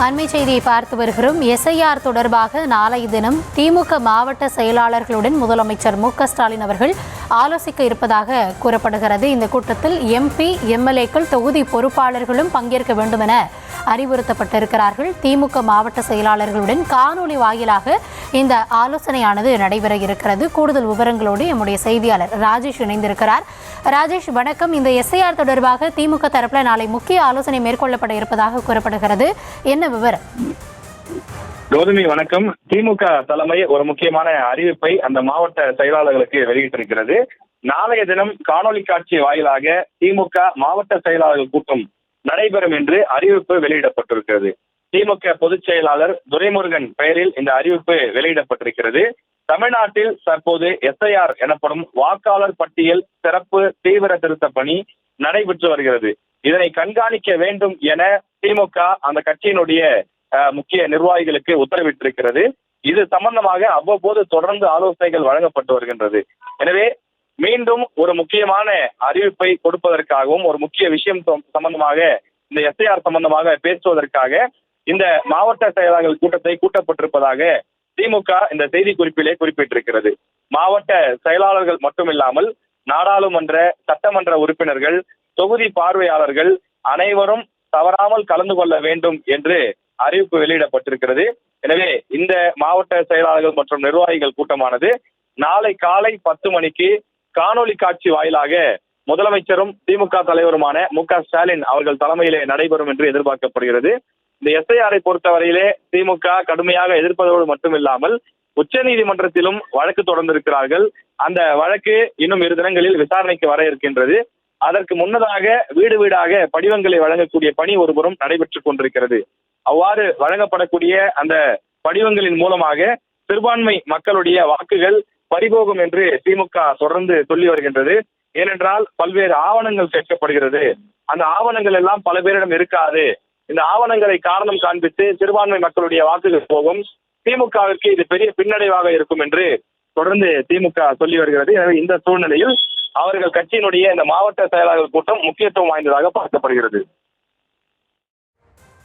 அண்மை செய்தியை பார்த்து வருகிறோம். எஸ்ஐஆர் தொடர்பாக நாளைய தினம் திமுக மாவட்ட செயலாளர்களுடன் முதலமைச்சர் மு.க.ஸ்டாலின் அவர்கள் ஆலோசிக்க இருப்பதாக கூறப்படுகிறது. இந்த கூட்டத்தில் எம்பி, எம்எல்ஏக்கள், தொகுதி பொறுப்பாளர்களும் பங்கேற்க வேண்டும் என அறிவுறுத்தப்பட்டிருக்கிறார்கள். திமுக மாவட்ட செயலாளர்களுடன் காணொலி வாயிலாக இந்த ஆலோசனையானது நடைபெற இருக்கிறது. கூடுதல் விவரங்களோடு நம்முடைய செய்தியாளர் ராஜேஷ் இணைந்திருக்கிறார். ராஜேஷ், வணக்கம். இந்த எஸ்ஐஆர் தொடர்பாக திமுக தரப்புல நாளை முக்கிய ஆலோசனை மேற்கொள்ளப்பட இருப்பதாக கூறப்படுகிறது. என்ன விவரம்? கௌதமி, வணக்கம். திமுக தலைமை ஒரு முக்கியமான அறிவிப்பை அந்த மாவட்ட செயலாளர்களுக்கு வெளியிட்டிருக்கிறது. நாளைய தினம் காணொலி காட்சி வாயிலாக திமுக மாவட்ட செயலாளர்கள் கூட்டம் நடைபெறும் என்று அறிவிப்பு வெளியிடப்பட்டிருக்கிறது. திமுக பொதுச் செயலாளர் துரைமுருகன் பெயரில் இந்த அறிவிப்பு வெளியிடப்பட்டிருக்கிறது. தமிழ்நாட்டில் தற்போது எஸ்ஐஆர் எனப்படும் வாக்காளர் பட்டியல் சிறப்பு தீவிர திருத்த பணி நடைபெற்று வருகிறது. இதனை கண்காணிக்க வேண்டும் என திமுக அந்த கட்சியினுடைய முக்கிய நிர்வாகிகளுக்கு உத்தரவிட்டிருக்கிறது. இது சம்பந்தமாக அவ்வப்போது தொடர்ந்து ஆலோசனைகள் வழங்கப்பட்டு வருகின்றது. எனவே மீண்டும் ஒரு முக்கியமான அறிவிப்பை கொடுப்பதற்காகவும் ஒரு முக்கிய விஷயம் சம்பந்தமாக இந்த எஸ்ஐஆர் சம்பந்தமாக பேசுவதற்காக இந்த மாவட்ட செயலாளர்கள் கூட்டத்தை கூட்டப்பட்டிருப்பதாக திமுக இந்த செய்தி குறிப்பிலே குறிப்பிட்டிருக்கிறது. மாவட்ட செயலாளர்கள் மட்டுமில்லாமல் நாடாளுமன்ற, சட்டமன்ற உறுப்பினர்கள், தொகுதி பார்வையாளர்கள் அனைவரும் தவறாமல் கலந்து கொள்ள வேண்டும் என்று அறிவிப்பு வெளியிடப்பட்டிருக்கிறது. எனவே இந்த மாவட்ட செயலாளர்கள் மற்றும் நிர்வாகிகள் கூட்டமானது நாளை காலை 10 மணிக்கு காணொலி காட்சி வாயிலாக முதலமைச்சரும் திமுக தலைவருமான மு.க.ஸ்டாலின் அவர்கள் தலைமையிலே நடைபெறும் என்று எதிர்பார்க்கப்படுகிறது. இந்த எஸ்ஐஆரை பொறுத்தவரையிலே திமுக கடுமையாக எதிர்ப்பதோடு மட்டுமில்லாமல் உச்ச நீதிமன்றத்திலும் வழக்கு தொடர்ந்திருக்கிறார்கள். அந்த வழக்கு இன்னும் 2 தினங்களில் விசாரணைக்கு வர இருக்கின்றது. அதற்கு முன்னதாக வீடு வீடாக படிவங்களை வழங்கக்கூடிய பணி ஒருபுறம் நடைபெற்றுக் கொண்டிருக்கிறது. அவ்வாறு வழங்கப்படக்கூடிய அந்த படிவங்களின் மூலமாக சிறுபான்மை மக்களுடைய வாக்குகள் பறிபோகும் என்று திமுக தொடர்ந்து சொல்லி வருகின்றது. ஏனென்றால் பல்வேறு ஆவணங்கள் கேட்கப்படுகிறது. அந்த ஆவணங்கள் எல்லாம் பல பேரிடம் இருக்காது. இந்த ஆவணங்களை காரணம் காண்பித்து சிறுபான்மை மக்களுடைய வாக்குகள் போகும். திமுகவிற்கு இது பெரிய பின்னடைவாக இருக்கும் என்று தொடர்ந்து திமுக சொல்லி வருகிறது. எனவே இந்த சூழ்நிலையில் அவர்கள் கட்சியினுடைய இந்த மாவட்ட செயலாளர்கள் கூட்டம் முக்கியத்துவம் வாய்ந்ததாக பார்க்கப்படுகிறது.